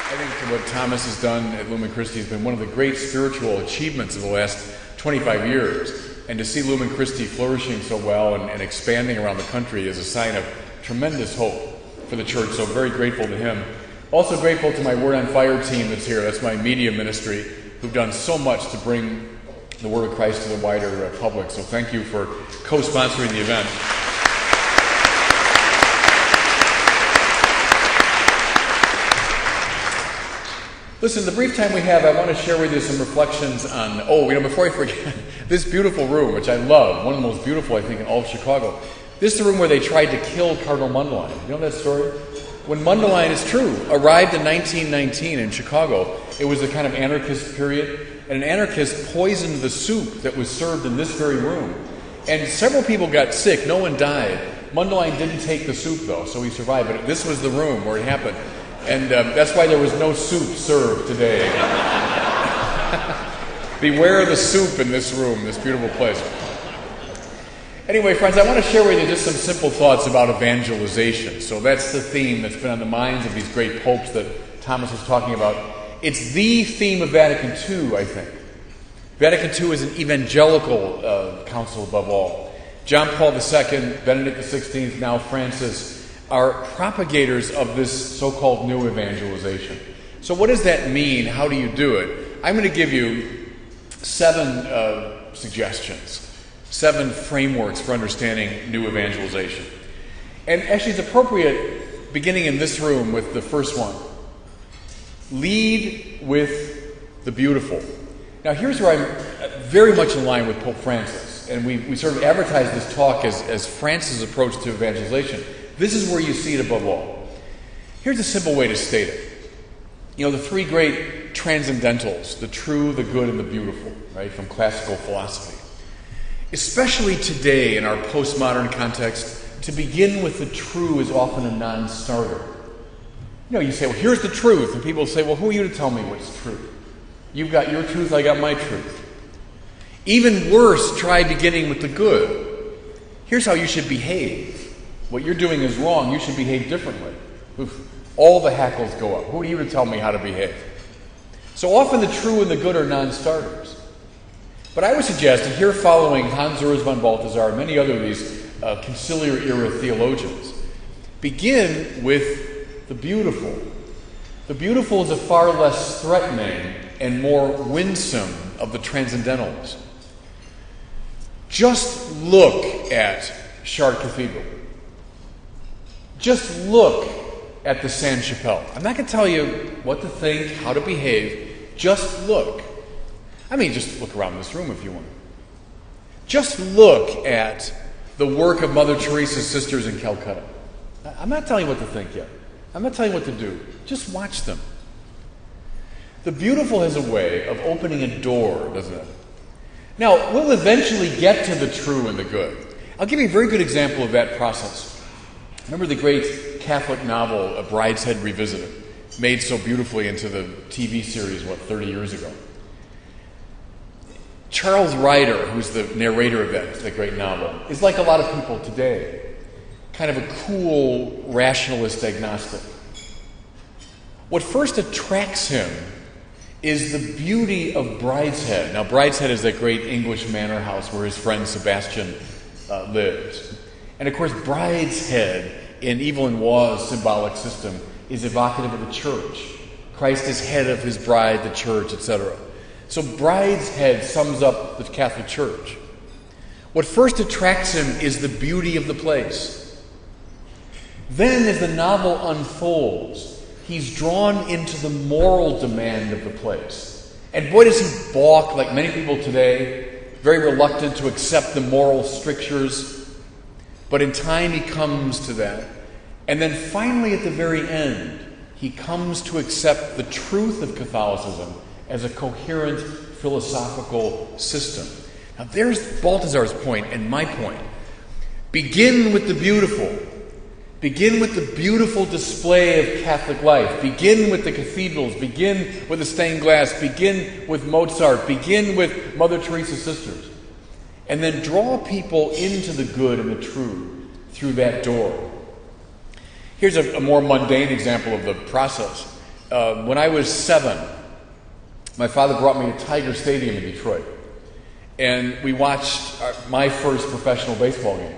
I think what Thomas has done at Lumen Christi has been one of the great spiritual achievements of the last 25 years. And to see Lumen Christi flourishing so well and expanding around the country is a sign of tremendous hope for the church. So very grateful to him. Also grateful to my Word on Fire team that's here. That's my media ministry, who've done so much to bring the Word of Christ to the wider public. So thank you for co-sponsoring the event. Listen, the brief time we have, I want to share with you some reflections on, before I forget, this beautiful room, which I love, one of the most beautiful, I think, in all of Chicago. This is the room where they tried to kill Cardinal Mundelein. You know that story? When Mundelein, it's true, arrived in 1919 in Chicago, it was a kind of anarchist period, and an anarchist poisoned the soup that was served in this very room. And several people got sick. No one died. Mundelein didn't take the soup, though, so he survived. But this was the room where it happened. And that's why there was no soup served today. Beware the soup in this room, this beautiful place. Anyway, friends, I want to share with you just some simple thoughts about evangelization. So that's the theme that's been on the minds of these great popes that Thomas was talking about. It's the theme of Vatican II, I think. Vatican II is an evangelical council above all. John Paul II, Benedict XVI, now Francis, are propagators of this so-called new evangelization. So what does that mean? How do you do it? I'm going to give you 7 suggestions, 7 frameworks for understanding new evangelization. And actually it's appropriate, beginning in this room with the first one. Lead with the beautiful. Now here's where I'm very much in line with Pope Francis. And we sort of advertise this talk as Francis' approach to evangelization. This is where you see it above all. Here's a simple way to state it. You know, the 3 great transcendentals, the true, the good, and the beautiful, right, from classical philosophy. Especially today in our postmodern context, to begin with the true is often a non-starter. You know, you say, well, here's the truth. And people say, well, who are you to tell me what's true? You've got your truth, I got my truth. Even worse, try beginning with the good. Here's how you should behave. What you're doing is wrong. You should behave differently. Oof. All the hackles go up. Who are you to tell me how to behave? So often the true and the good are non-starters. But I would suggest, and here following Hans Urs von Balthasar and many other of these conciliar era theologians, begin with the beautiful. The beautiful is a far less threatening and more winsome of the transcendentals. Just look at Chartres Cathedral. Just look at the Sainte-Chapelle. I'm not going to tell you what to think, how to behave. Just look. I mean, just look around this room if you want. Just look at the work of Mother Teresa's sisters in Calcutta. I'm not telling you what to think yet. I'm not telling you what to do. Just watch them. The beautiful has a way of opening a door, doesn't it? Now, we'll eventually get to the true and the good. I'll give you a very good example of that process. Remember the great Catholic novel, A Brideshead Revisited, made so beautifully into the TV series, 30 years ago? Charles Ryder, who's the narrator of that great novel, is like a lot of people today, kind of a cool, rationalist agnostic. What first attracts him is the beauty of Brideshead. Now, Brideshead is that great English manor house where his friend Sebastian lives. And of course, Brideshead in Evelyn Waugh's symbolic system is evocative of the church. Christ is head of his bride, the church, etc. So Brideshead sums up the Catholic Church. What first attracts him is the beauty of the place. Then, as the novel unfolds, he's drawn into the moral demand of the place. And boy, does he balk, like many people today, very reluctant to accept the moral strictures. But in time he comes to that. And then finally at the very end, he comes to accept the truth of Catholicism as a coherent philosophical system. Now there's Balthasar's point and my point. Begin with the beautiful. Begin with the beautiful display of Catholic life. Begin with the cathedrals. Begin with the stained glass. Begin with Mozart. Begin with Mother Teresa's sisters. And then draw people into the good and the true through that door. Here's a more mundane example of the process. When I was 7, my father brought me to Tiger Stadium in Detroit. And we watched my first professional baseball game.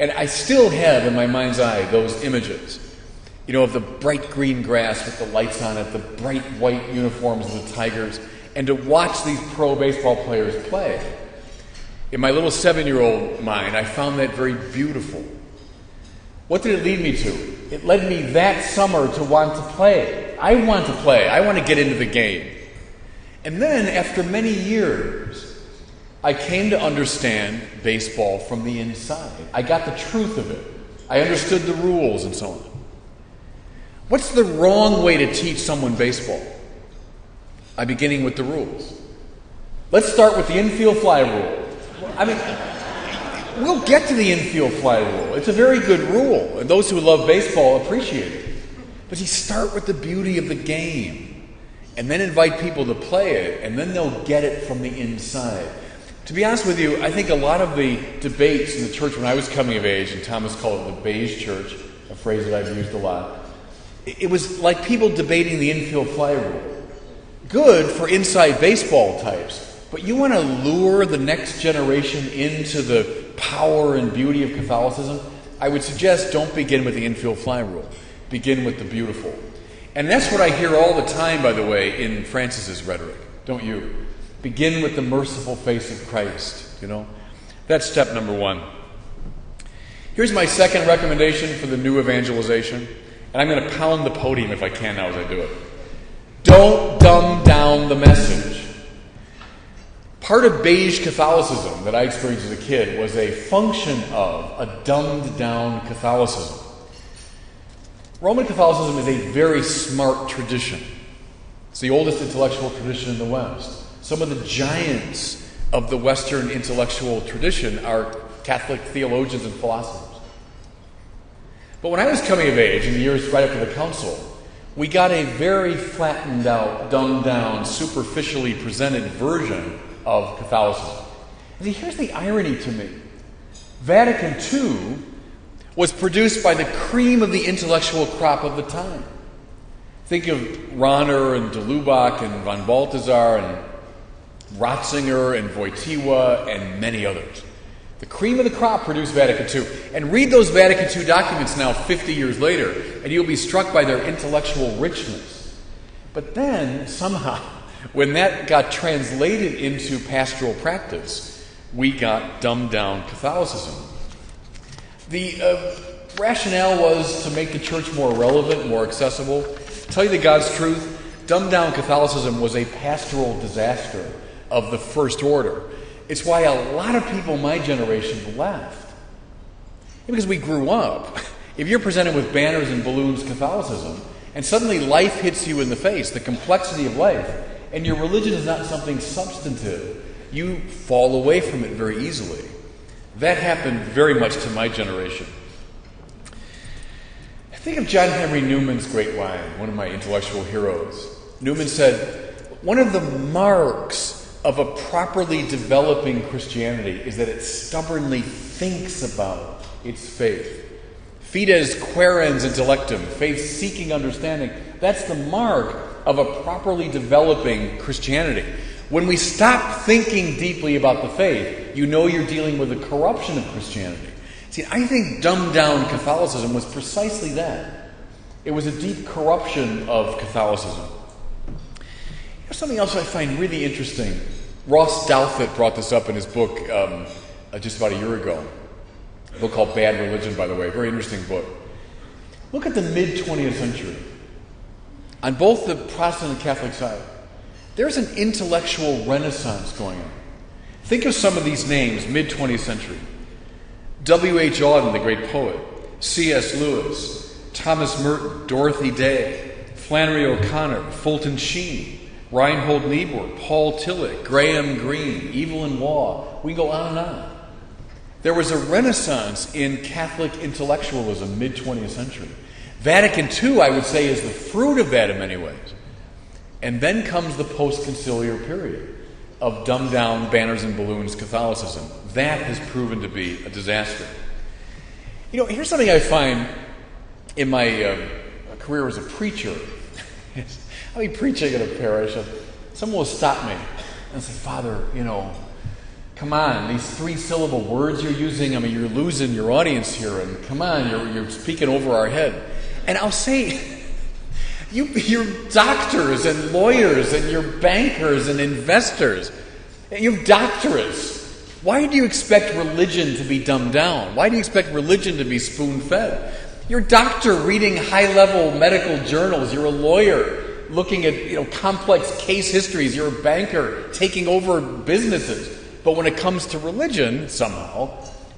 And I still have in my mind's eye those images, of the bright green grass with the lights on it, the bright white uniforms of the Tigers, and to watch these pro baseball players play. In my little 7-year-old mind, I found that very beautiful. What did it lead me to? It led me that summer to want to play. I want to play. I want to get into the game. And then, after many years, I came to understand baseball from the inside. I got the truth of it. I understood the rules and so on. What's the wrong way to teach someone baseball? I'm beginning with the rules. Let's start with the infield fly rule. We'll get to the infield fly rule. It's a very good rule, and those who love baseball appreciate it. But you start with the beauty of the game, and then invite people to play it, and then they'll get it from the inside. To be honest with you, I think a lot of the debates in the church when I was coming of age, and Thomas called it the beige church, a phrase that I've used a lot, it was like people debating the infield fly rule. Good for inside baseball types, but you want to lure the next generation into the power and beauty of Catholicism? I would suggest don't begin with the infield fly rule. Begin with the beautiful. And that's what I hear all the time, by the way, in Francis's rhetoric, don't you? Begin with the merciful face of Christ, That's step number 1. Here's my second recommendation for the new evangelization, and I'm going to pound the podium if I can now as I do it. Don't dumb down the message. Part of beige Catholicism that I experienced as a kid was a function of a dumbed down Catholicism. Roman Catholicism is a very smart tradition. It's the oldest intellectual tradition in the West. Some of the giants of the Western intellectual tradition are Catholic theologians and philosophers. But when I was coming of age, in the years right after the Council, we got a very flattened out, dumbed down, superficially presented version of Catholicism. See, here's the irony to me. Vatican II was produced by the cream of the intellectual crop of the time. Think of Rahner and de Lubac and von Balthasar and Ratzinger and Wojtyła and many others. The cream of the crop produced Vatican II. And read those Vatican II documents now 50 years later, and you'll be struck by their intellectual richness. But then, somehow, when that got translated into pastoral practice, we got dumbed down Catholicism. The rationale was to make the church more relevant, more accessible. To tell you the God's truth, dumbed down Catholicism was a pastoral disaster of the first order. It's why a lot of people my generation left. Because we grew up. If you're presented with banners and balloons Catholicism, and suddenly life hits you in the face, the complexity of life, and your religion is not something substantive, you fall away from it very easily. That happened very much to my generation. Think of John Henry Newman's great line, one of my intellectual heroes. Newman said, one of the marks of a properly developing Christianity is that it stubbornly thinks about its faith. Fides quaerens intellectum, faith seeking understanding. That's the mark of a properly developing Christianity. When we stop thinking deeply about the faith, you know you're dealing with a corruption of Christianity. See, I think dumbed down Catholicism was precisely that. It was a deep corruption of Catholicism. Here's something else I find really interesting. Ross Douthat brought this up in his book just about a year ago. A book called Bad Religion, by the way. Very interesting book. Look at the mid-20th century. On both the Protestant and Catholic side, there's an intellectual renaissance going on. Think of some of these names, mid-20th century. W.H. Auden, the great poet. C.S. Lewis. Thomas Merton. Dorothy Day. Flannery O'Connor. Fulton Sheen. Reinhold Niebuhr. Paul Tillich. Graham Greene. Evelyn Waugh. We go on and on. There was a renaissance in Catholic intellectualism mid-20th century. Vatican II, I would say, is the fruit of that in many ways. And then comes the post-conciliar period of dumbed-down banners and balloons Catholicism. That has proven to be a disaster. Here's something I find in my career as a preacher. I'll be preaching at a parish, and someone will stop me and say, Father, come on, these 3-syllable words you're using, I mean, you're losing your audience here, and come on, you're speaking over our head. And I'll say, you're doctors and lawyers and you're bankers and investors. You have doctorates. Why do you expect religion to be dumbed down? Why do you expect religion to be spoon-fed? You're a doctor reading high-level medical journals. You're a lawyer looking at complex case histories. You're a banker taking over businesses. But when it comes to religion, somehow,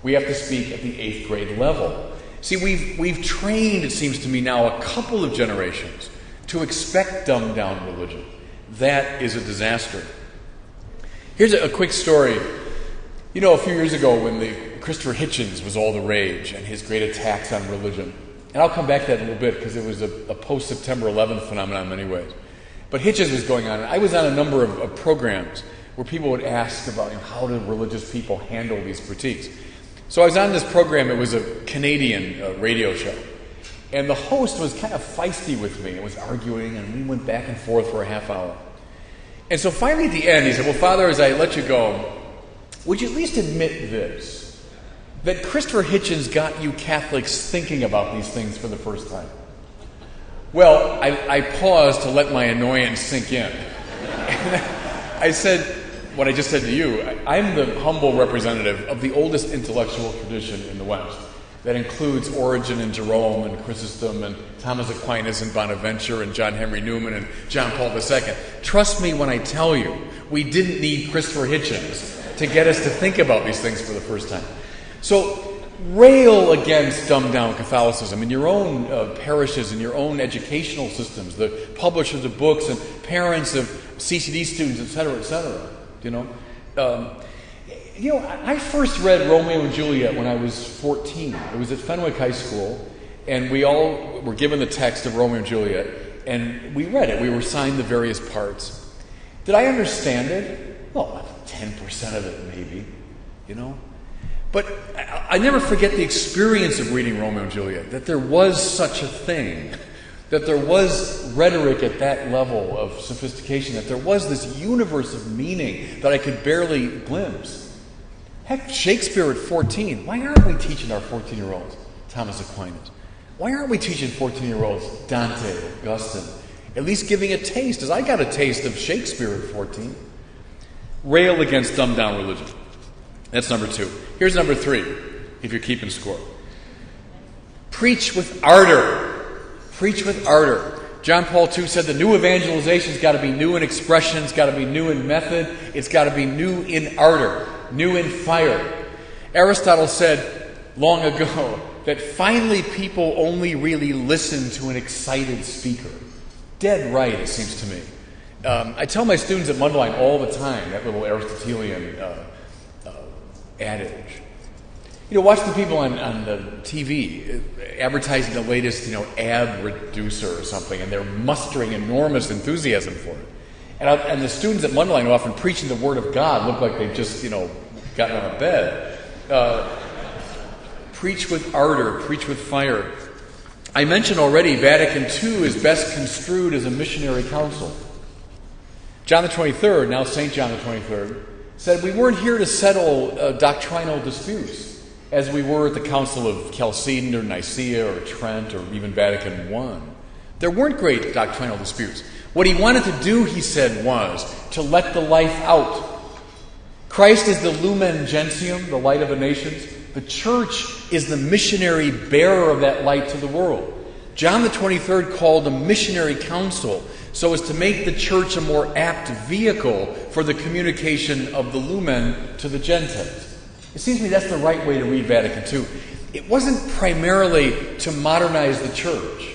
we have to speak at the 8th grade level. See, we've trained, it seems to me now, a couple of generations to expect dumbed-down religion. That is a disaster. Here's a quick story. A few years ago when Christopher Hitchens was all the rage and his great attacks on religion, and I'll come back to that in a little bit because it was a post-September 11th phenomenon in many ways. But Hitchens was going on. I was on a number of programs where people would ask about how do religious people handle these critiques. So I was on this program. It was a Canadian radio show. And the host was kind of feisty with me. It was arguing, and we went back and forth for a half hour. And so finally at the end, he said, well, Father, as I let you go, would you at least admit this, that Christopher Hitchens got you Catholics thinking about these things for the first time? Well, I paused to let my annoyance sink in. And I said, what I just said to you, I'm the humble representative of the oldest intellectual tradition in the West. That includes Origen and Jerome and Chrysostom and Thomas Aquinas and Bonaventure and John Henry Newman and John Paul II. Trust me when I tell you, we didn't need Christopher Hitchens to get us to think about these things for the first time. So rail against dumbed-down Catholicism in your own parishes, in your own educational systems, the publishers of books and parents of CCD students, et cetera, et cetera. I first read Romeo and Juliet when I was 14. It was at Fenwick High School, and we all were given the text of Romeo and Juliet, and we read it. We were assigned the various parts. Did I understand it? Well, 10% of it, maybe, But I never forget the experience of reading Romeo and Juliet, that there was such a thing, that there was rhetoric at that level of sophistication, that there was this universe of meaning that I could barely glimpse. Heck, Shakespeare at 14. Why aren't we teaching our 14-year-olds Thomas Aquinas? Why aren't we teaching 14-year-olds Dante, Augustine? At least giving a taste, as I got a taste of Shakespeare at 14. Rail against dumbed-down religion. That's number 2. Here's number 3, if you're keeping score. Preach with ardor. Preach with ardor. John Paul II said the new evangelization's got to be new in expression, it's got to be new in method, it's got to be new in ardor, new in fire. Aristotle said long ago that finally people only really listen to an excited speaker. Dead right, it seems to me. I tell my students at Mundelein all the time, that little Aristotelian adage. Watch the people on the TV advertising the latest, ab reducer or something, and they're mustering enormous enthusiasm for it. And the students at Mundelein, often preaching the Word of God, look like they've just, gotten out of bed. Preach with ardor, preach with fire. I mentioned already Vatican II is best construed as a missionary council. John the 23rd, now St. John the 23rd, said we weren't here to settle doctrinal disputes, as we were at the Council of Chalcedon or Nicaea or Trent or even Vatican I. There weren't great doctrinal disputes. What he wanted to do, he said, was to let the life out. Christ is the lumen gentium, the light of the nations. The church is the missionary bearer of that light to the world. John the 23rd called a missionary council so as to make the church a more apt vehicle for the communication of the lumen to the Gentiles. It seems to me that's the right way to read Vatican II. It wasn't primarily to modernize the church.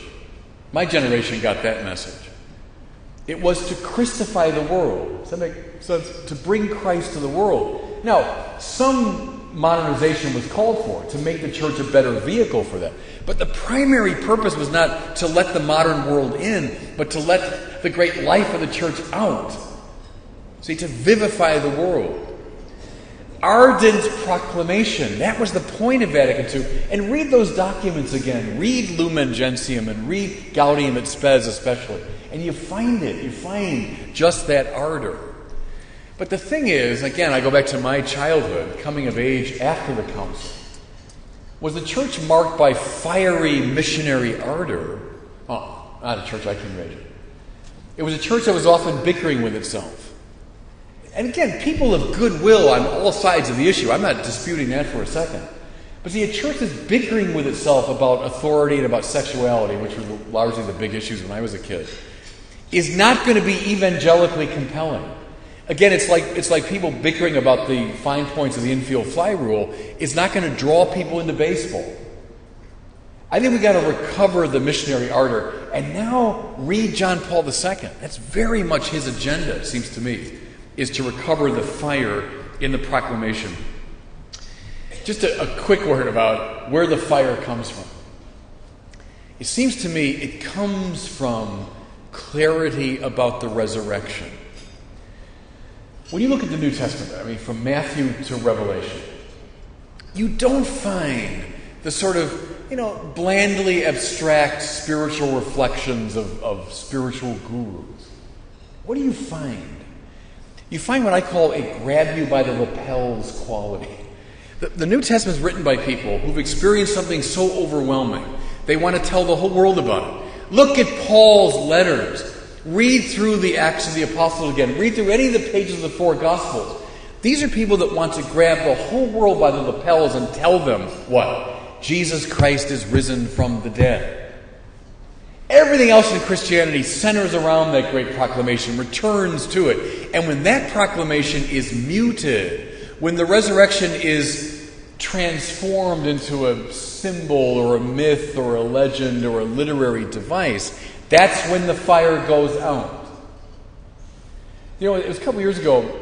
My generation got that message. It was to Christify the world. Does that make sense? To bring Christ to the world. Now, some modernization was called for, to make the church a better vehicle for that. But the primary purpose was not to let the modern world in, but to let the great life of the church out. See, to vivify the world. Ardent proclamation. That was the point of Vatican II. And read those documents again. Read Lumen Gentium and read Gaudium et Spes especially. And you find it. You find just that ardor. But the thing is, again, I go back to my childhood, coming of age after the council. Was the church marked by fiery missionary ardor? Oh, not a church I can imagine. It was a church that was often bickering with itself. And again, people of goodwill on all sides of the issue. I'm not disputing that for a second. But see, a church that's bickering with itself about authority and about sexuality, which were largely the big issues when I was a kid, is not going to be evangelically compelling. Again, it's like people bickering about the fine points of the infield fly rule. It's not going to draw people into baseball. I think we've got to recover the missionary ardor and now read John Paul II. That's very much his agenda, it seems to me, is to recover the fire in the proclamation. Just a quick word about where the fire comes from. It seems to me it comes from clarity about the resurrection. When you look at the New Testament, from Matthew to Revelation, you don't find the sort of, blandly abstract spiritual reflections of spiritual gurus. What do you find? You find what I call a grab you by the lapels quality. The New Testament is written by people who've experienced something so overwhelming, they want to tell the whole world about it. Look at Paul's letters. Read through the Acts of the Apostles again. Read through any of the pages of the four Gospels. These are people that want to grab the whole world by the lapels and tell them what? Jesus Christ is risen from the dead. Everything else in Christianity centers around that great proclamation, returns to it. And when that proclamation is muted, when the resurrection is transformed into a symbol or a myth or a legend or a literary device, that's when the fire goes out. It was a couple years ago,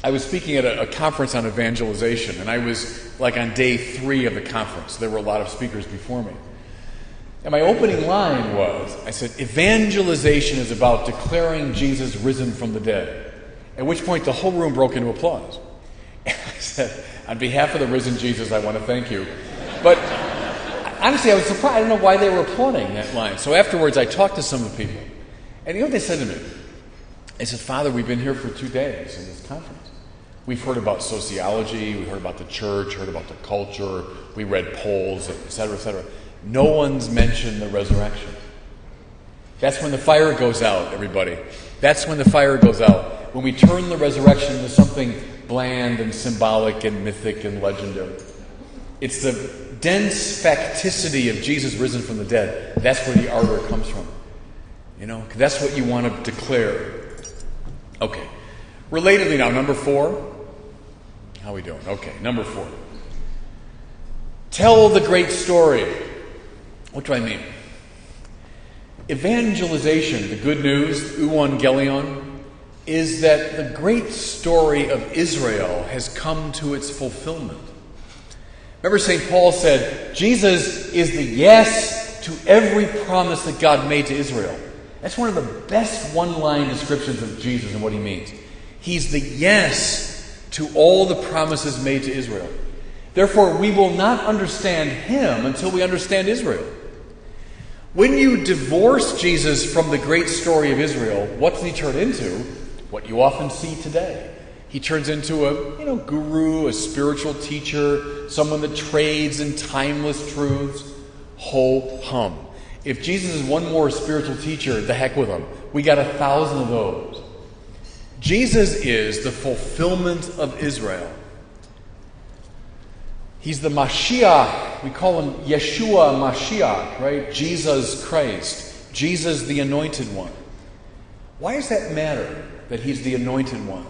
I was speaking at a conference on evangelization, and I was like on day 3 of the conference. There were a lot of speakers before me. And my opening line was, I said, evangelization is about declaring Jesus risen from the dead. At which point the whole room broke into applause. And I said, on behalf of the risen Jesus, I want to thank you. But honestly, I was surprised. I don't know why they were applauding that line. So afterwards, I talked to some of the people. And you know what they said to me? They said, Father, we've been here for 2 days in this conference. We've heard about sociology, we heard about the church, heard about the culture, we read polls, etc., etc. No one's mentioned the resurrection. That's when the fire goes out, everybody. That's when the fire goes out. When we turn the resurrection into something bland and symbolic and mythic and legendary. It's the dense facticity of Jesus risen from the dead. That's where the ardor comes from. That's what you want to declare. Okay. Relatedly now, number 4. How are we doing? Okay, number 4. Tell the great story. What do I mean? Evangelization, the good news, euangelion, is that the great story of Israel has come to its fulfillment. Remember St. Paul said, Jesus is the yes to every promise that God made to Israel. That's one of the best one-line descriptions of Jesus and what he means. He's the yes to all the promises made to Israel. Therefore, we will not understand him until we understand Israel. When you divorce Jesus from the great story of Israel, what does he turn into? What you often see today. He turns into a guru, a spiritual teacher, someone that trades in timeless truths. Ho hum. If Jesus is one more spiritual teacher, the heck with him. We got 1,000 of those. Jesus is the fulfillment of Israel. He's the Mashiach. We call him Yeshua Mashiach, right? Jesus Christ. Jesus the Anointed One. Why does that matter, that he's the Anointed One?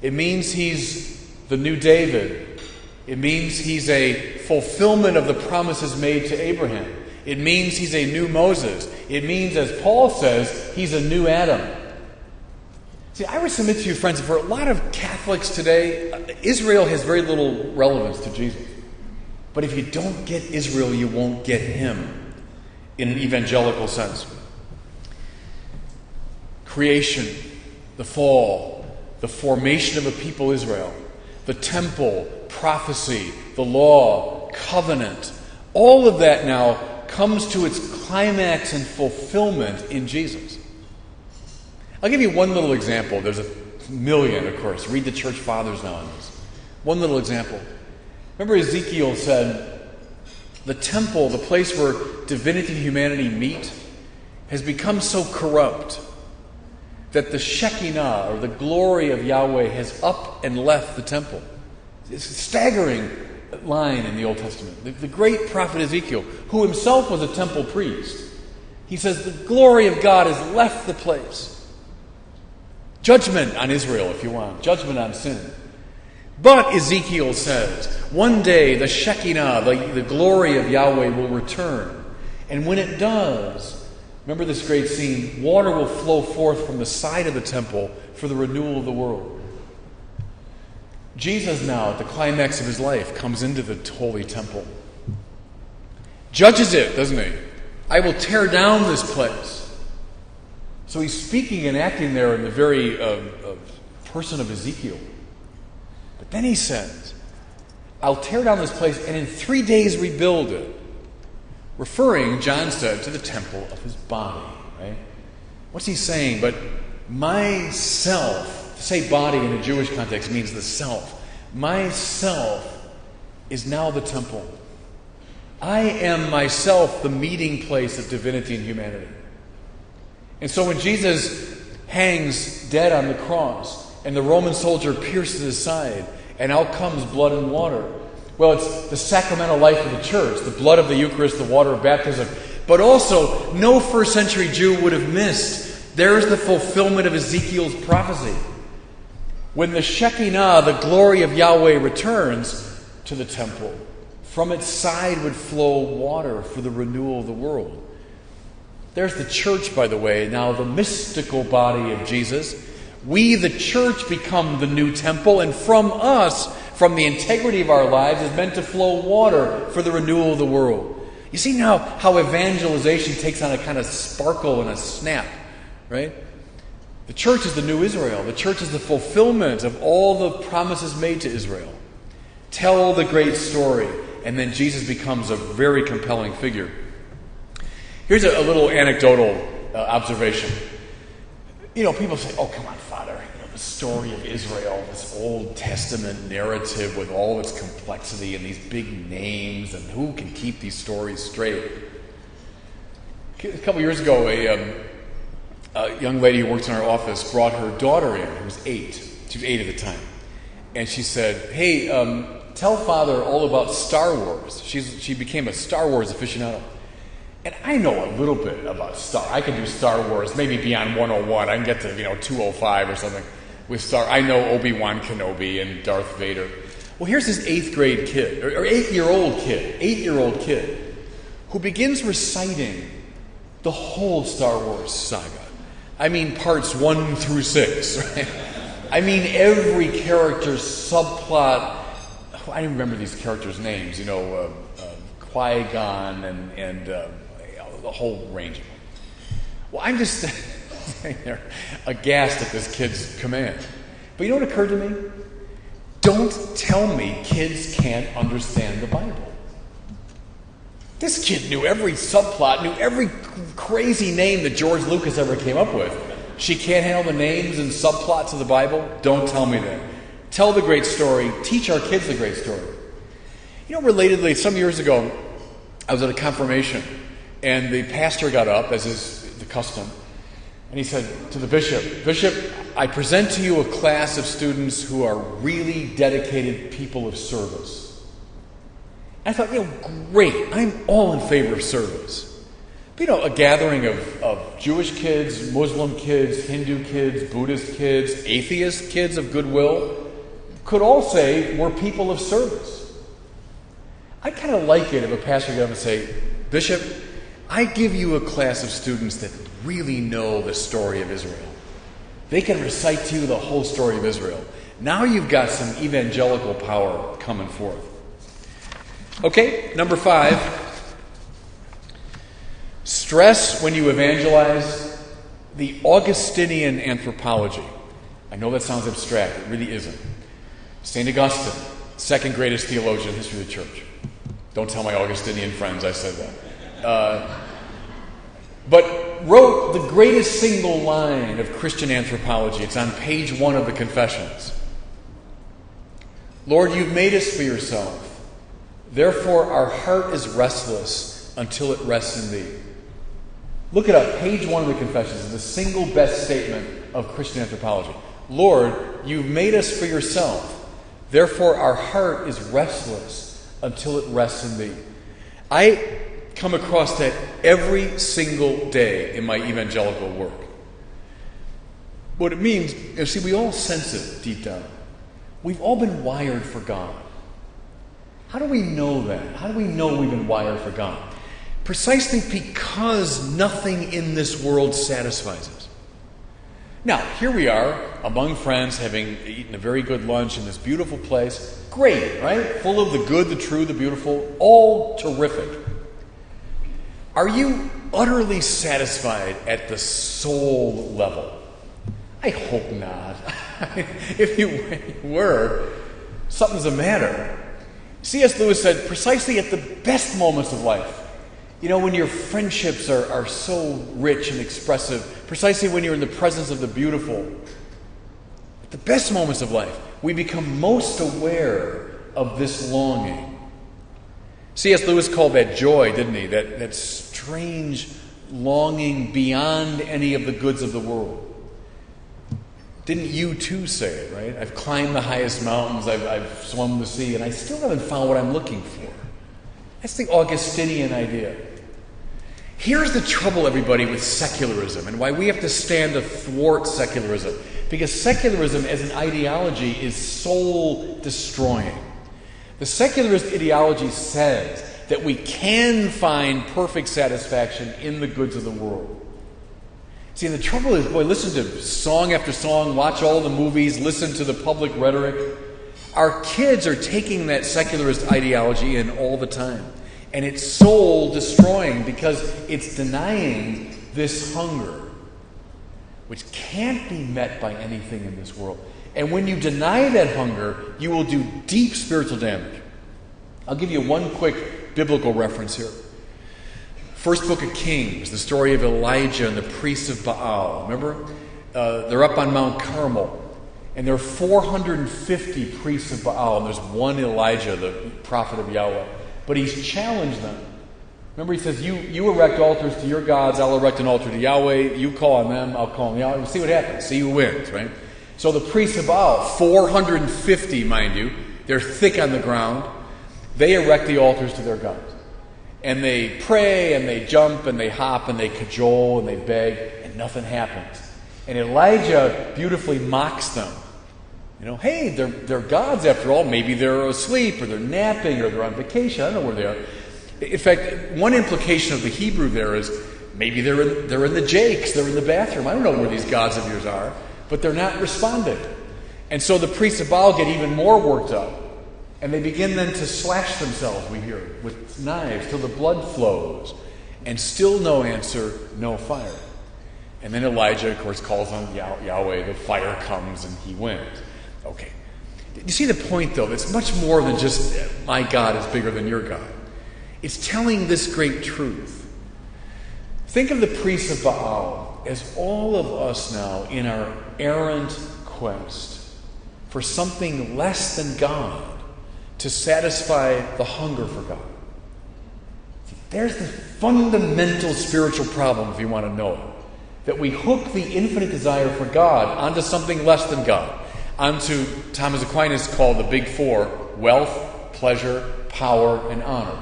It means he's the new David. It means he's a fulfillment of the promises made to Abraham. It means he's a new Moses. It means, as Paul says, he's a new Adam. See, I would submit to you, friends, that for a lot of Catholics today, Israel has very little relevance to Jesus. But if you don't get Israel, you won't get him in an evangelical sense. Creation, the fall, the formation of a people Israel, the temple, prophecy, the law, covenant, all of that now comes to its climax and fulfillment in Jesus. I'll give you one little example. There's a million, of course. Read the church fathers now on this. One little example. Remember Ezekiel said, the temple, the place where divinity and humanity meet, has become so corrupt that the Shekinah, or the glory of Yahweh, has up and left the temple. It's a staggering line in the Old Testament. The great prophet Ezekiel, who himself was a temple priest, he says, the glory of God has left the place. Judgment on Israel, if you want. Judgment on sin. But, Ezekiel says, one day the Shekinah, the glory of Yahweh, will return. And when it does, remember this great scene, water will flow forth from the side of the temple for the renewal of the world. Jesus now, at the climax of his life, comes into the holy temple. Judges it, doesn't he? I will tear down this place. So he's speaking and acting there in the very person of Ezekiel. But then he says, I'll tear down this place and in 3 days rebuild it. Referring, John said, to the temple of his body. Right? What's he saying? But myself, to say body in a Jewish context means the self. Myself is now the temple. I am myself the meeting place of divinity and humanity. And so when Jesus hangs dead on the cross and the Roman soldier pierces his side and out comes blood and water, well, it's the sacramental life of the church, the blood of the Eucharist, the water of baptism. But also, no first century Jew would have missed, there's the fulfillment of Ezekiel's prophecy. When the Shekinah, the glory of Yahweh, returns to the temple, from its side would flow water for the renewal of the world. There's the church, by the way, now the mystical body of Jesus. We, the church, become the new temple, and from us, from the integrity of our lives, is meant to flow water for the renewal of the world. You see now how evangelization takes on a kind of sparkle and a snap, right? The church is the new Israel. The church is the fulfillment of all the promises made to Israel. Tell the great story, and then Jesus becomes a very compelling figure. Here's a little anecdotal observation. You know, people say, oh, come on, Father, the story of Israel, this Old Testament narrative with all its complexity and these big names, and who can keep these stories straight? A couple years ago, a young lady who works in our office brought her daughter in, who was 8. She was 8 at the time. And she said, hey, tell Father all about Star Wars. She became a Star Wars aficionado. And I know a little bit about I can do Star Wars, maybe beyond 101. I can get to, 205 or something with I know Obi-Wan Kenobi and Darth Vader. Well, here's this 8th grade kid, or 8-year-old kid, who begins reciting the whole Star Wars saga. I mean, parts 1 through 6, right? I mean, every character's subplot. I don't remember these characters' names, Qui-Gon and the whole range of them. Well, I'm just sitting there aghast at this kid's command. But you know what occurred to me? Don't tell me kids can't understand the Bible. This kid knew every subplot, knew every crazy name that George Lucas ever came up with. She can't handle the names and subplots of the Bible? Don't tell me that. Tell the great story. Teach our kids the great story. Relatedly, some years ago, I was at a confirmation, and the pastor got up, as is the custom, and he said to the bishop, Bishop, I present to you a class of students who are really dedicated people of service. And I thought, great, I'm all in favor of service. But, a gathering of Jewish kids, Muslim kids, Hindu kids, Buddhist kids, atheist kids of goodwill could all say we're people of service. I kind of like it if a pastor got up and say, Bishop, I give you a class of students that really know the story of Israel. They can recite to you the whole story of Israel. Now you've got some evangelical power coming forth. Okay, number 5. Stress when you evangelize the Augustinian anthropology. I know that sounds abstract. It really isn't. St. Augustine, second greatest theologian in the history of the church. Don't tell my Augustinian friends I said that. But wrote the greatest single line of Christian anthropology. It's on page 1 of the Confessions. Lord, you've made us for yourself. Therefore, our heart is restless until it rests in thee. Look it up. Page 1 of the Confessions is the single best statement of Christian anthropology. Lord, you've made us for yourself. Therefore, our heart is restless until it rests in thee. I come across that every single day in my evangelical work. What it means, you see, we all sense it deep down. We've all been wired for God. How do we know that? How do we know we've been wired for God? Precisely because nothing in this world satisfies us. Now, here we are, among friends, having eaten a very good lunch in this beautiful place. Great, right? Full of the good, the true, the beautiful. All terrific. Are you utterly satisfied at the soul level? I hope not. If you were, something's the matter. C.S. Lewis said, precisely at the best moments of life, you know, when your friendships are so rich and expressive, precisely when you're in the presence of the beautiful, at the best moments of life, we become most aware of this longing. C.S. Lewis called that joy, didn't he? That strange longing beyond any of the goods of the world. Didn't you too say it, right? I've climbed the highest mountains, I've swum the sea, and I still haven't found what I'm looking for. That's the Augustinian idea. Here's the trouble, everybody, with secularism and why we have to stand athwart secularism. Because secularism as an ideology is soul-destroying. The secularist ideology says that we can find perfect satisfaction in the goods of the world. See, and the trouble is, boy, listen to song after song, watch all the movies, listen to the public rhetoric. Our kids are taking that secularist ideology in all the time. And it's soul-destroying because it's denying this hunger, which can't be met by anything in this world. And when you deny that hunger, you will do deep spiritual damage. I'll give you one quick biblical reference here. First book of Kings, the story of Elijah and the priests of Baal. Remember? They're up on Mount Carmel. And there are 450 priests of Baal. And there's one Elijah, the prophet of Yahweh. But he's challenged them. Remember, he says, you erect altars to your gods, I'll erect an altar to Yahweh. You call on them, I'll call on Yahweh. We'll see what happens. See who wins, right? So the priests of Baal, 450, mind you, they're thick on the ground. They erect the altars to their gods. And they pray, and they jump, and they hop, and they cajole, and they beg, and nothing happens. And Elijah beautifully mocks them. You know, hey, they're gods after all. Maybe they're asleep, or they're napping, or they're on vacation. I don't know where they are. In fact, one implication of the Hebrew there is maybe they're in the jakes, they're in the bathroom. I don't know where these gods of yours are, but they're not responding. And so the priests of Baal get even more worked up, and they begin then to slash themselves, we hear, with knives till the blood flows, and still no answer, no fire. And then Elijah, of course, calls on Yahweh, the fire comes, and he wins. Okay. You see the point, though? It's much more than just, my God is bigger than your God. It's telling this great truth. Think of the priests of Baal as all of us now in our errant quest for something less than God to satisfy the hunger for God. See, there's the fundamental spiritual problem, if you want to know it, that we hook the infinite desire for God onto something less than God. Onto, Thomas Aquinas called the big four: wealth, pleasure, power, and honor.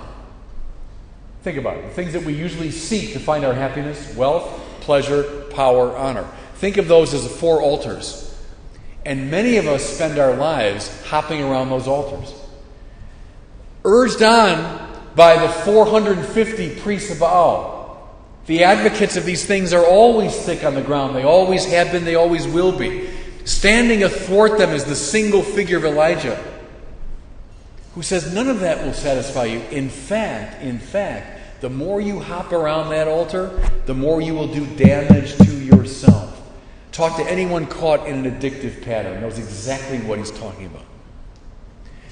Think about it. The things that we usually seek to find our happiness: wealth, pleasure, power, honor. Think of those as the four altars. And many of us spend our lives hopping around those altars. Urged on by the 450 priests of Baal. The advocates of these things are always thick on the ground. They always have been, they always will be. Standing athwart them is the single figure of Elijah, who says none of that will satisfy you. In fact, the more you hop around that altar, the more you will do damage to yourself. Talk to anyone caught in an addictive pattern, knows exactly what he's talking about.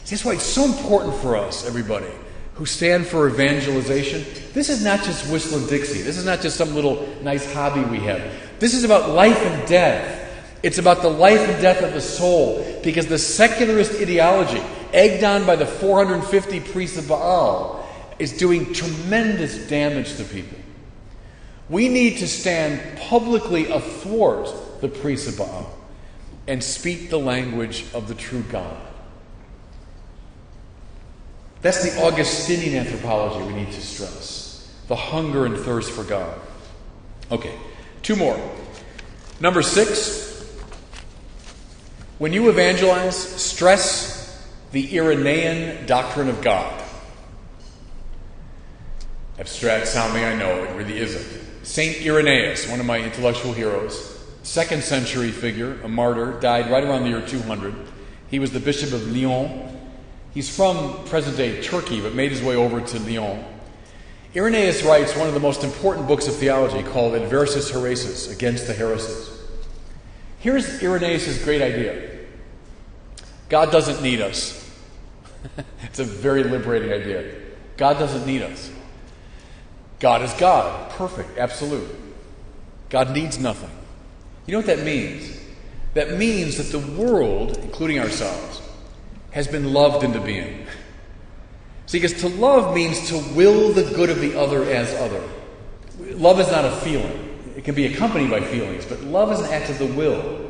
See, that's why it's so important for us, everybody, who stand for evangelization, this is not just whistling Dixie. This is not just some little nice hobby we have. This is about life and death. It's about the life and death of the soul, because the secularist ideology, egged on by the 450 priests of Baal, is doing tremendous damage to people. We need to stand publicly athwart the priests of Baal and speak the language of the true God. That's the Augustinian anthropology we need to stress. The hunger and thirst for God. Okay, 2 more. Number 6, when you evangelize, stress the Irenaean doctrine of God. Abstract sounding, I know, it really isn't. Saint Irenaeus, one of my intellectual heroes, 2nd century figure, a martyr, died right around the year 200. He was the Bishop of Lyon. He's from present-day Turkey, but made his way over to Lyon. Irenaeus writes one of the most important books of theology called Adversus Haereses, Against the Heresies. Here's Irenaeus' great idea. God doesn't need us. It's a very liberating idea. God doesn't need us. God is God, perfect, absolute. God needs nothing. You know what that means? That means that the world, including ourselves, has been loved into being. See, because to love means to will the good of the other as other. Love is not a feeling. It can be accompanied by feelings, but love is an act of the will.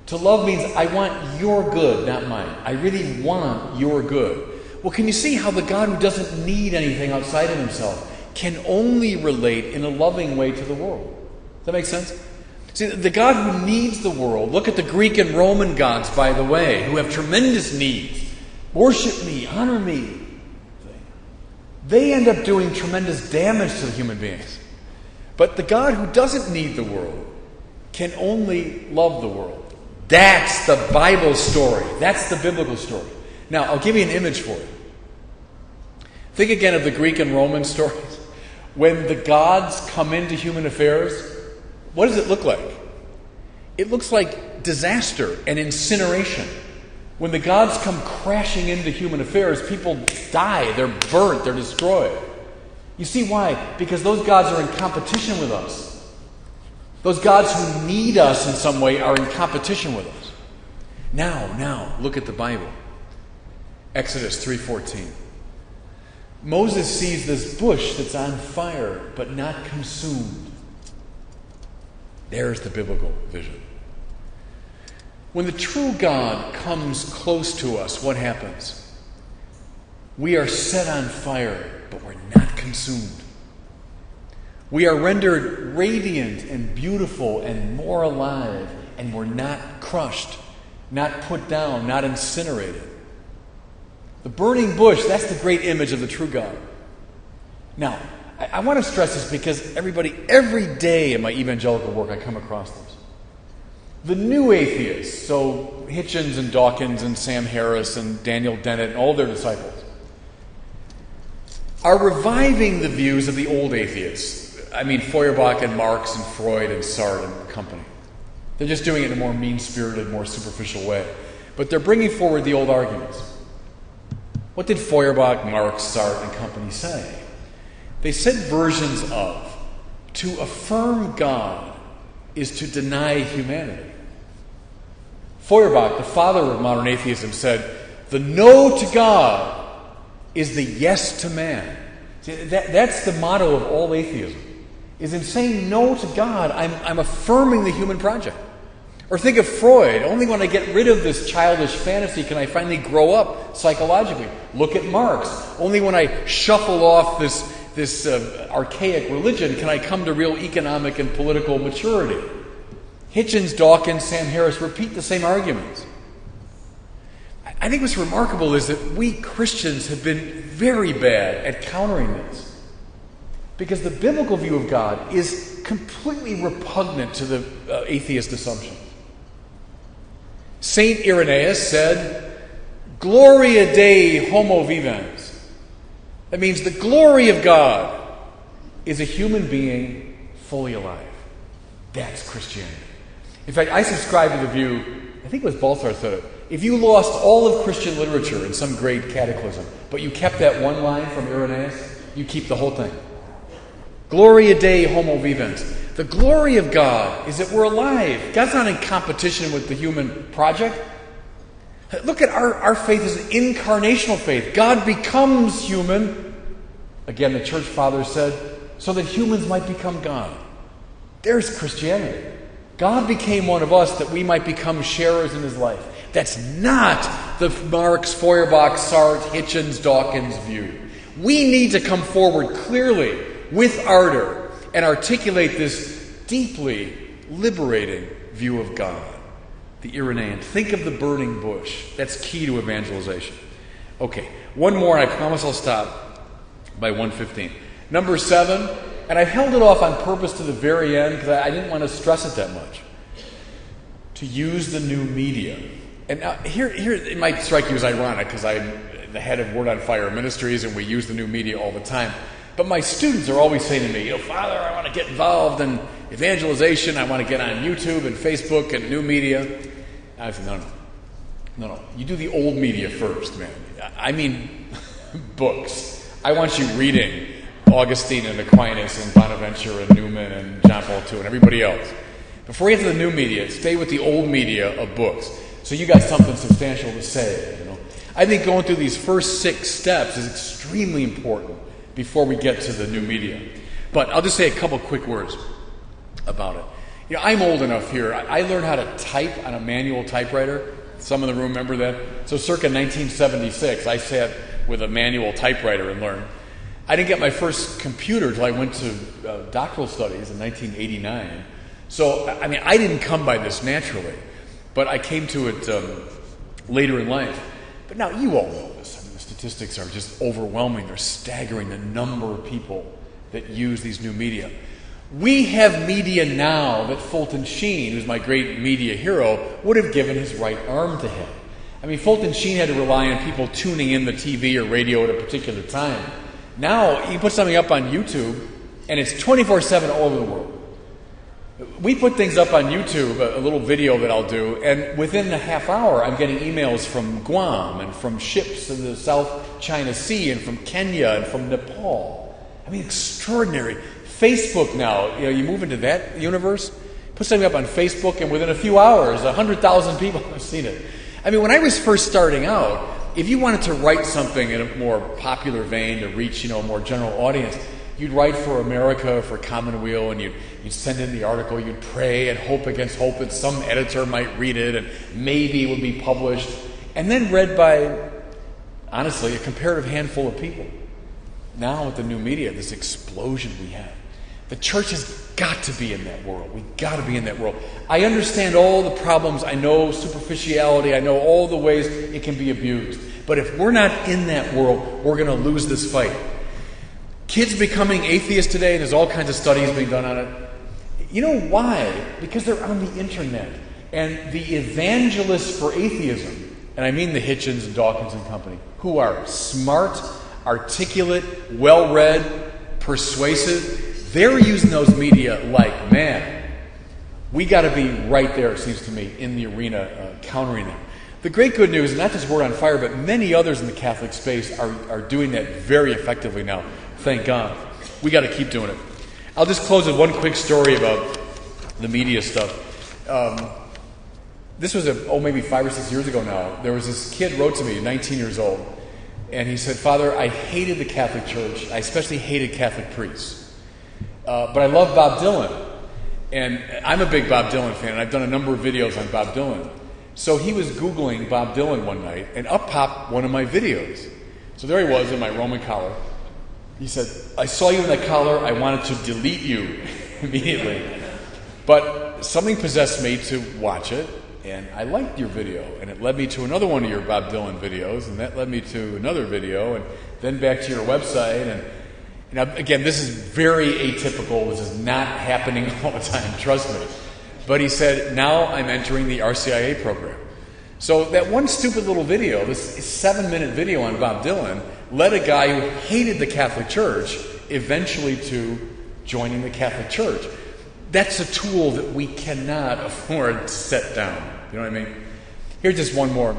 To love means I want your good, not mine. I really want your good. Well, can you see how the God who doesn't need anything outside of himself can only relate in a loving way to the world? Does that make sense? See, the God who needs the world, look at the Greek and Roman gods, by the way, who have tremendous needs. Worship me, honor me. They end up doing tremendous damage to the human beings. But the God who doesn't need the world can only love the world. That's the Bible story. That's the biblical story. Now, I'll give you an image for it. Think again of the Greek and Roman stories. When the gods come into human affairs, what does it look like? It looks like disaster and incineration. When the gods come crashing into human affairs, people die, they're burnt, they're destroyed. You see why? Because those gods are in competition with us. Those gods who need us in some way are in competition with us. Now, look at the Bible. Exodus 3:14. Moses sees this bush that's on fire, but not consumed. There's the biblical vision. When the true God comes close to us, what happens? We are set on fire, but we're not consumed. We are rendered radiant and beautiful and more alive, and we're not crushed, not put down, not incinerated. The burning bush, that's the great image of the true God. Now, I want to stress this because every day in my evangelical work, I come across this. The new atheists, so Hitchens and Dawkins and Sam Harris and Daniel Dennett and all their disciples, are reviving the views of the old atheists. I mean, Feuerbach and Marx and Freud and Sartre and company. They're just doing it in a more mean-spirited, more superficial way. But they're bringing forward the old arguments. What did Feuerbach, Marx, Sartre, and company say? They said versions of, to affirm God is to deny humanity. Feuerbach, the father of modern atheism, said, the no to God is the yes to man. See, that's the motto of all atheism. Is in saying no to God, I'm affirming the human project. Or think of Freud. Only when I get rid of this childish fantasy can I finally grow up psychologically. Look at Marx. Only when I shuffle off this archaic religion can I come to real economic and political maturity. Hitchens, Dawkins, Sam Harris repeat the same arguments. I think what's remarkable is that we Christians have been very bad at countering this. Because the biblical view of God is completely repugnant to the atheist assumption. Saint Irenaeus said, Gloria Dei homo vivens. That means the glory of God is a human being fully alive. That's Christianity. In fact, I subscribe to the view, I think it was Balthasar said it, If you lost all of Christian literature in some great cataclysm, but you kept that one line from Irenaean, you keep the whole thing. Gloria Dei homo vivens. The glory of God is that we're alive. God's not in competition with the human project. Look at our faith is an incarnational faith. God becomes human. Again, the church fathers said, so that humans might become God. There's Christianity. God became one of us that we might become sharers in his life. That's not the Marx, Feuerbach, Sartre, Hitchens, Dawkins view. We need to come forward clearly with ardor and articulate this deeply liberating view of God. The Irenaean. Think of the burning bush. That's key to evangelization. Okay, one more, and I promise I'll stop by 1:15. Number 7, and I held it off on purpose to the very end because I didn't want to stress it that much. To use the new media. And now, here it might strike you as ironic because I'm the head of Word on Fire Ministries and we use the new media all the time. But my students are always saying to me, Father, I want to get involved in evangelization. I want to get on YouTube and Facebook and new media. And I said, no. You do the old media first, man. I mean, books. I want you reading Augustine and Aquinas and Bonaventure and Newman and John Paul II and everybody else. Before you get to the new media, stay with the old media of books. So you got something substantial to say. I think going through these first 6 steps is extremely important before we get to the new media. But I'll just say a couple quick words about it. I'm old enough here. I learned how to type on a manual typewriter. Some in the room remember that. So circa 1976, I sat with a manual typewriter and learned. I didn't get my first computer until I went to doctoral studies in 1989. So, I didn't come by this naturally, but I came to it later in life. But now you all know this. The statistics are just overwhelming. They're staggering, the number of people that use these new media. We have media now that Fulton Sheen, who's my great media hero, would have given his right arm to him. Fulton Sheen had to rely on people tuning in the TV or radio at a particular time. Now, you put something up on YouTube, and it's 24/7 all over the world. We put things up on YouTube, a little video that I'll do, and within a half hour, I'm getting emails from Guam and from ships in the South China Sea and from Kenya and from Nepal. Extraordinary. Facebook now, you move into that universe, put something up on Facebook, and within a few hours, 100,000 people have seen it. When I was first starting out, if you wanted to write something in a more popular vein to reach, a more general audience, you'd write for America, for Commonweal, and you'd send in the article, you'd pray and hope against hope that some editor might read it and maybe it would be published, and then read by, honestly, a comparative handful of people. Now with the new media, this explosion we have. The church has got to be in that world. We've got to be in that world. I understand all the problems. I know superficiality. I know all the ways it can be abused. But if we're not in that world, we're going to lose this fight. Kids becoming atheists today, and there's all kinds of studies being done on it. You know why? Because they're on the internet. And the evangelists for atheism, and I mean the Hitchens and Dawkins and company, who are smart, articulate, well-read, persuasive, they're using those media like, man, we got to be right there, it seems to me, in the arena countering them. The great good news, not just Word on Fire, but many others in the Catholic space are doing that very effectively now. Thank God. We got to keep doing it. I'll just close with one quick story about the media stuff. This was maybe 5 or 6 years ago now. There was this kid wrote to me, 19 years old, and he said, Father, I hated the Catholic Church. I especially hated Catholic priests. But I love Bob Dylan. And I'm a big Bob Dylan fan, and I've done a number of videos on Bob Dylan. So he was Googling Bob Dylan one night, and up popped one of my videos. So there he was in my Roman collar. He said, I saw you in that collar. I wanted to delete you immediately. But something possessed me to watch it, and I liked your video. And it led me to another one of your Bob Dylan videos, and that led me to another video, and then back to your website. And again, this is very atypical. This is not happening all the time, trust me. But he said, now I'm entering the RCIA program. So that one stupid little video, this 7-minute video on Bob Dylan, led a guy who hated the Catholic Church eventually to joining the Catholic Church. That's a tool that we cannot afford to set down. You know what I mean? Here's just one more.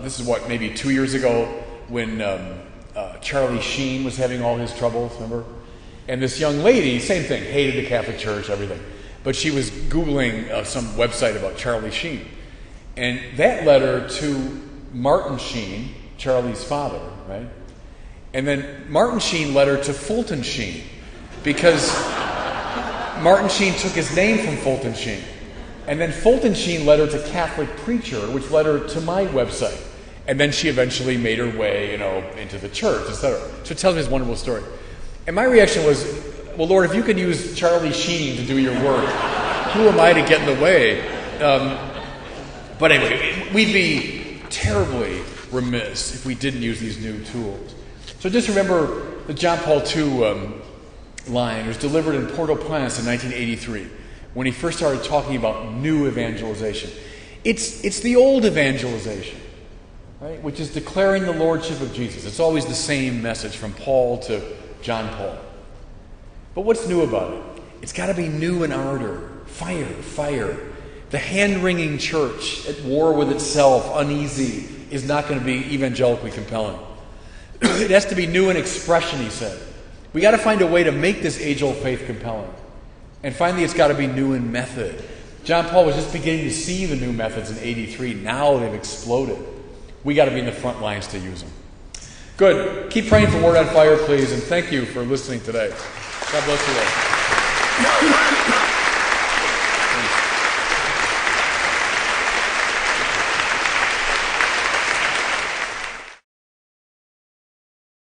This is maybe 2 years ago when Charlie Sheen was having all his troubles, remember? And this young lady, same thing, hated the Catholic Church, everything. But she was Googling some website about Charlie Sheen. And that led her to Martin Sheen, Charlie's father, right? And then Martin Sheen led her to Fulton Sheen, because Martin Sheen took his name from Fulton Sheen. And then Fulton Sheen led her to Catholic Preacher, which led her to my website. And then she eventually made her way, into the church, etc. So it tells me this wonderful story. And my reaction was, well, Lord, if you can use Charlie Sheen to do your work, who am I to get in the way? But anyway, we'd be terribly remiss if we didn't use these new tools. So just remember the John Paul II line was delivered in Port-au-Prince in 1983 when he first started talking about new evangelization. It's the old evangelization, right? Which is declaring the lordship of Jesus. It's always the same message from Paul to John Paul. But what's new about it? It's got to be new in ardor. Fire. The hand-wringing church at war with itself, uneasy, is not going to be evangelically compelling. It has to be new in expression, he said. We got to find a way to make this age-old faith compelling. And finally, it's got to be new in method. John Paul was just beginning to see the new methods in 83. Now they've exploded. We got to be in the front lines to use them. Good. Keep praying for Word on Fire, please, and thank you for listening today. God bless you all.